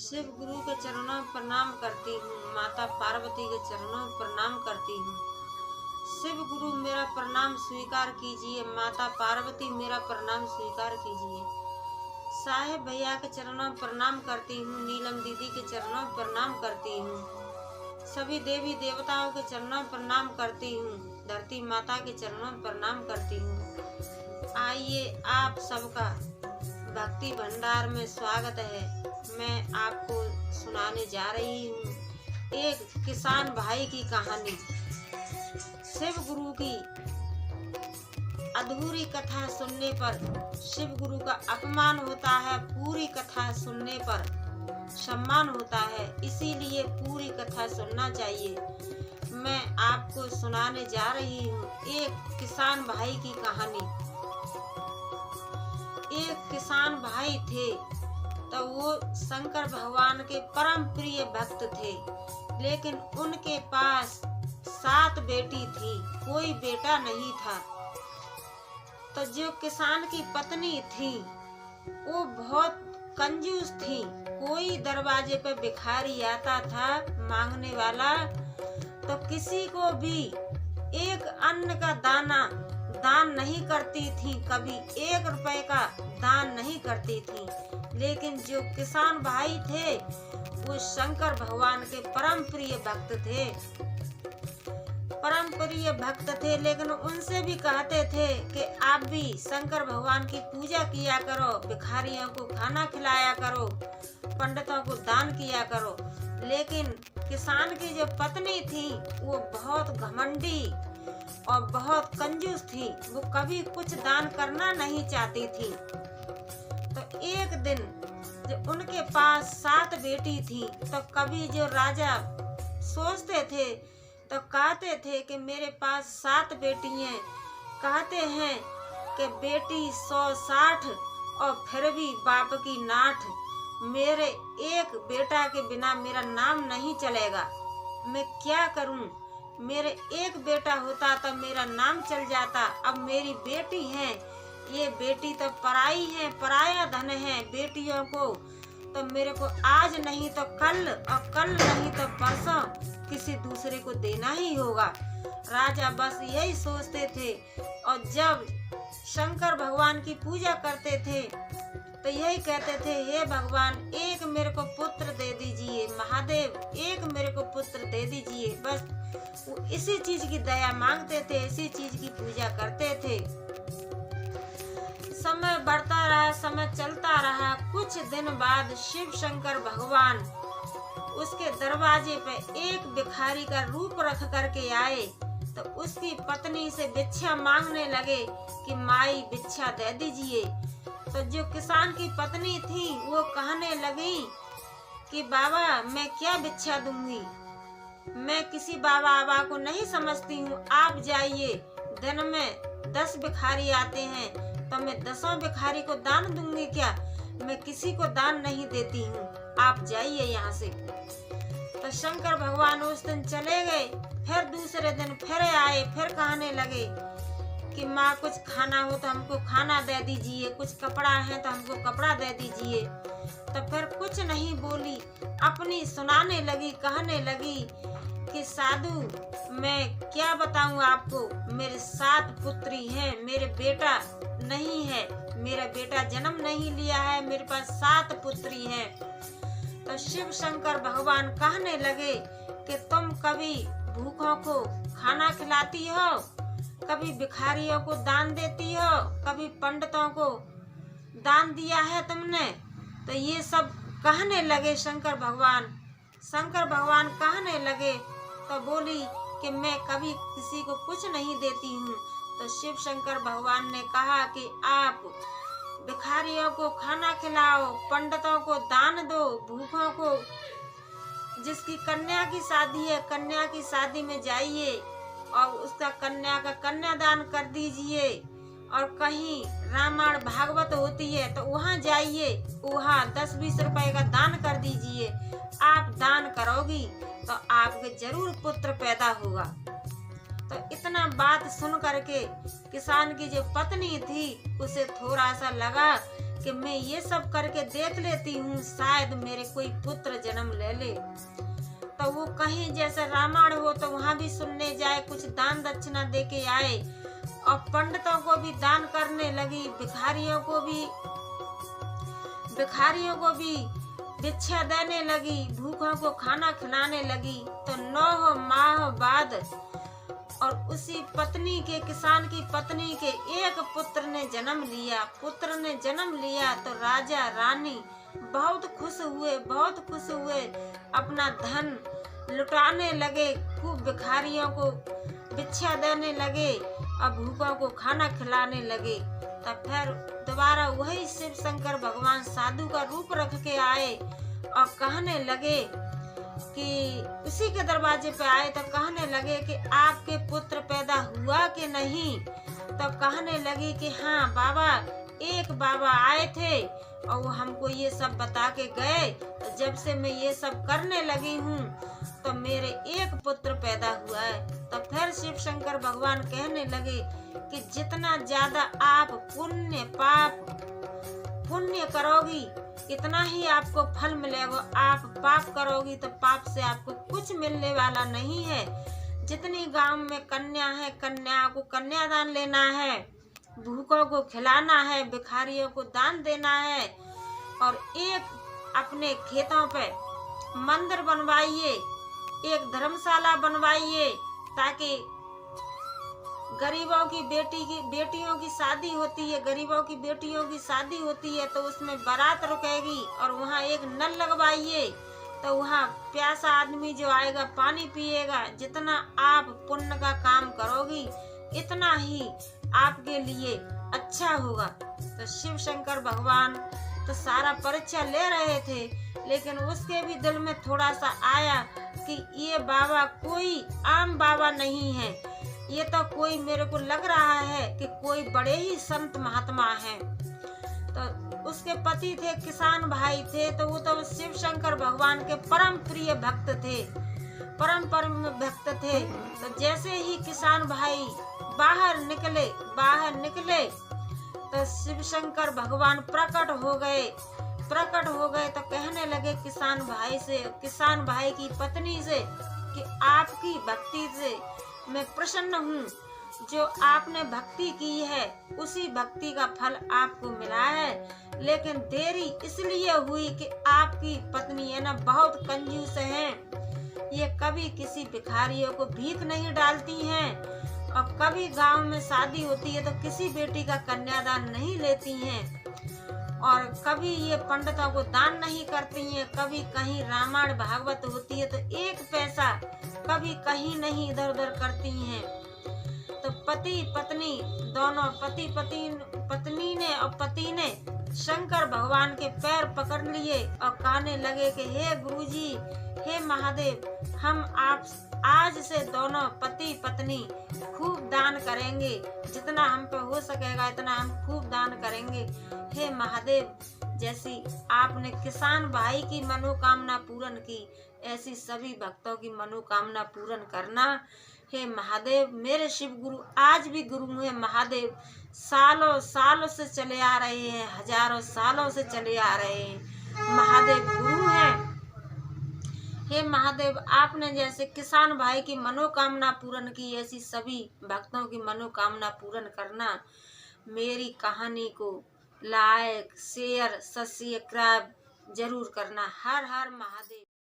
शिव गुरु के चरणों में प्रणाम करती हूँ। माता पार्वती के चरणों में प्रणाम करती हूँ। शिव गुरु मेरा प्रणाम स्वीकार कीजिए। माता पार्वती मेरा प्रणाम स्वीकार कीजिए। साहेब भैया के चरणों में प्रणाम करती हूँ। नीलम दीदी के चरणों में प्रणाम करती हूँ। सभी देवी देवताओं के चरणों में प्रणाम करती हूँ। धरती माता के चरणों में प्रणाम करती हूँ। आइए आप सबका भक्ति भंडार में स्वागत है। मैं आपको सुनाने जा रही हूँ एक किसान भाई की कहानी। शिव गुरु की अधूरी कथा सुनने पर शिव गुरु का अपमान होता है, पूरी कथा सुनने पर सम्मान होता है। इसीलिए पूरी कथा सुनना चाहिए। मैं आपको सुनाने जा रही हूँ एक किसान भाई की कहानी। एक किसान भाई थे तो वो शंकर भगवान के परम प्रिय भक्त थे, लेकिन उनके पास 7 बेटी थी, कोई बेटा नहीं था। तो जो किसान की पत्नी थी वो बहुत कंजूस थी। कोई दरवाजे पे भिखारी आता था मांगने वाला तो किसी को भी एक अन्न का दाना दान नहीं करती थी, कभी 1 रुपए का दान नहीं करती थी। लेकिन जो किसान भाई थे वो शंकर भगवान के परम प्रिय भक्त थे। परम प्रिय भक्त थे, लेकिन उनसे भी कहते थे कि आप भी शंकर भगवान की पूजा किया करो, भिखारियों को खाना खिलाया करो, पंडितों को दान किया करो। लेकिन किसान की जो पत्नी थी वो बहुत घमंडी और बहुत कंजूस थी। वो कभी कुछ दान करना नहीं चाहती थी। तो एक दिन जब उनके पास 7 बेटी थी तो कभी जो राजा सोचते थे तो कहते थे कि मेरे पास 7 बेटी हैं। कहते हैं कि बेटी 160 और फिर भी बाप की नाठ। मेरे एक बेटा के बिना मेरा नाम नहीं चलेगा। मैं क्या करूं? मेरे एक बेटा होता तो मेरा नाम चल जाता। अब मेरी बेटी है, ये बेटी तो पराई है, पराया धन है। बेटियों को तो मेरे को आज नहीं तो कल और कल नहीं तो परसों किसी दूसरे को देना ही होगा। राजा बस यही सोचते थे। और जब शंकर भगवान की पूजा करते थे तो यही कहते थे, हे भगवान एक मेरे को पुत्र दे दीजिए, महादेव एक मेरे को पुत्र दे दीजिए। बस वो इसी चीज की दया मांगते थे, इसी चीज की पूजा करते थे। समय बढ़ता रहा, समय चलता रहा। कुछ दिन बाद शिव शंकर भगवान उसके दरवाजे पे एक भिखारी का रूप रख करके आए तो उसकी पत्नी से भिक्षा मांगने लगे कि माई भिक्षा दे दीजिए। तो जो किसान की पत्नी थी वो कहने लगी कि बाबा मैं क्या भिक्षा दूंगी, मैं किसी बाबा आबा को नहीं समझती हूँ। आप जाइए, दिन में 10 भिखारी आते हैं तो मैं 10 भिखारी को दान दूंगी क्या? मैं किसी को दान नहीं देती हूँ, आप जाइए यहाँ से। तो शंकर भगवान उस दिन चले गए। फिर दूसरे दिन फिर आए, फिर कहने लगे कि माँ कुछ खाना हो तो हमको खाना दे दीजिए, कुछ कपड़ा है तो हमको कपड़ा दे दीजिए। तो फिर कुछ नहीं बोली, अपनी सुनाने लगी, कहने लगी कि साधु मैं क्या बताऊं आपको, मेरे 7 पुत्री हैं, मेरे बेटा नहीं है, मेरा बेटा जन्म नहीं लिया है, मेरे पास 7 पुत्री हैं। तो शिव शंकर भगवान कहने लगे कि तुम कभी भूखों को खाना खिलाती हो, कभी भिखारियों को दान देती हो, कभी पंडितों को दान दिया है तुमने? तो ये सब कहने लगे शंकर भगवान। शंकर भगवान कहने लगे तो बोली कि मैं कभी किसी को कुछ नहीं देती हूँ। तो शिव शंकर भगवान ने कहा कि आप भिखारियों को खाना खिलाओ, पंडितों को दान दो, भूखों को, जिसकी कन्या की शादी है कन्या की शादी में जाइए और उसका कन्या का कन्यादान कर दीजिए। और कहीं रामायण भागवत होती है तो वहाँ जाइए, वहाँ 10-20 रुपए का दान कर दीजिए। आप दान करोगी तो आपके जरूर पुत्र पैदा होगा। तो इतना बात सुन करके किसान की जो पत्नी थी उसे थोड़ा सा लगा कि मैं ये सब करके देख लेती हूँ, शायद मेरे कोई पुत्र जन्म ले ले। तो वो कहीं जैसे रामायण हो तो वहां भी सुनने जाए, कुछ दान दक्षिणा दे के आए और पंडितों को भी दान करने लगी, भिखारियों को भी भिक्षा देने लगी, भूखों को खाना खिलाने लगी। तो 9 माह बाद और उसी पत्नी के, किसान की पत्नी के एक पुत्र ने जन्म लिया। तो राजा रानी बहुत खुश हुए, अपना धन लुटाने लगे, खूब भिखारियों को भिक्षा देने लगे और भूखों को खाना खिलाने लगे। तब फिर दोबारा वही शिव शंकर भगवान साधु का रूप रख के आए और कहने लगे कि उसी के दरवाजे पे आए तो कहने लगे कि आपके पुत्र पैदा हुआ कि नहीं। तो कहने लगी कि हाँ बाबा, एक बाबा आए थे और वो हमको ये सब बता के गए। तो जब से मैं ये सब करने लगी हूँ तो मेरे एक पुत्र पैदा हुआ है। तो फिर शिव शंकर भगवान कहने लगे कि जितना ज्यादा आप पुण्य करोगी इतना ही आपको फल मिलेगा। आप पाप करोगी तो पाप से आपको कुछ मिलने वाला नहीं है। जितनी गांव में कन्या है, कन्या को कन्यादान लेना है, भूखों को खिलाना है, भिखारियों को दान देना है और एक अपने खेतों पे मंदिर बनवाइए, एक धर्मशाला बनवाइए, ताकि गरीबों की बेटियों की शादी होती है, गरीबों की बेटियों की शादी होती है तो उसमें बारात रुकेगी और वहाँ एक नल लगवाइए तो वहाँ प्यासा आदमी जो आएगा पानी पिएगा। जितना आप पुण्य का काम करोगी इतना ही आपके लिए अच्छा होगा। तो शिव शंकर भगवान तो सारा परीक्षा ले रहे थे, लेकिन उसके भी दिल में थोड़ा सा आया कि ये बाबा कोई आम बाबा नहीं है, ये तो कोई मेरे को लग रहा है कि कोई बड़े ही संत महात्मा हैं। तो उसके पति थे, किसान भाई थे, तो वो तो शिव शंकर भगवान के परम प्रिय भक्त थे, परम भक्त थे। तो जैसे ही किसान भाई बाहर निकले तो शिव शंकर भगवान प्रकट हो गए। तो कहने लगे किसान भाई की पत्नी से कि आपकी भक्ति से मैं प्रसन्न हूँ, जो आपने भक्ति की है उसी भक्ति का फल आपको मिला है। लेकिन देरी इसलिए हुई कि आपकी पत्नी है ना बहुत कंजूस है, ये कभी किसी भिखारियों को भीख नहीं डालती हैं और कभी गांव में शादी होती है तो किसी बेटी का कन्यादान नहीं लेती हैं और कभी ये पंडितों को दान नहीं करती हैं। कभी कहीं रामायण भागवत होती है तो एक पैसा कभी कहीं नहीं इधर उधर करती हैं। तो पति पत्नी दोनों पति ने शंकर भगवान के पैर पकड़ लिए और कहने लगे कि हे गुरुजी, हे महादेव, हम आप आज से दोनों पति पत्नी खूब दान करेंगे, जितना हम पे हो सकेगा इतना हम खूब दान करेंगे। हे महादेव, जैसी आपने किसान भाई की मनोकामना पूर्ण की ऐसी सभी भक्तों की मनोकामना पूर्ण करना। हे महादेव, मेरे शिव गुरु आज भी गुरु है महादेव, सालों से चले आ रहे हैं, हजारों सालों से चले आ रहे हैं, महादेव गुरु हैं। हे महादेव, आपने जैसे किसान भाई की मनोकामना पूर्ण की ऐसी सभी भक्तों की मनोकामना पूर्ण करना। मेरी कहानी को लाइक शेयर सब्सक्राइब जरूर करना। हर हर महादेव।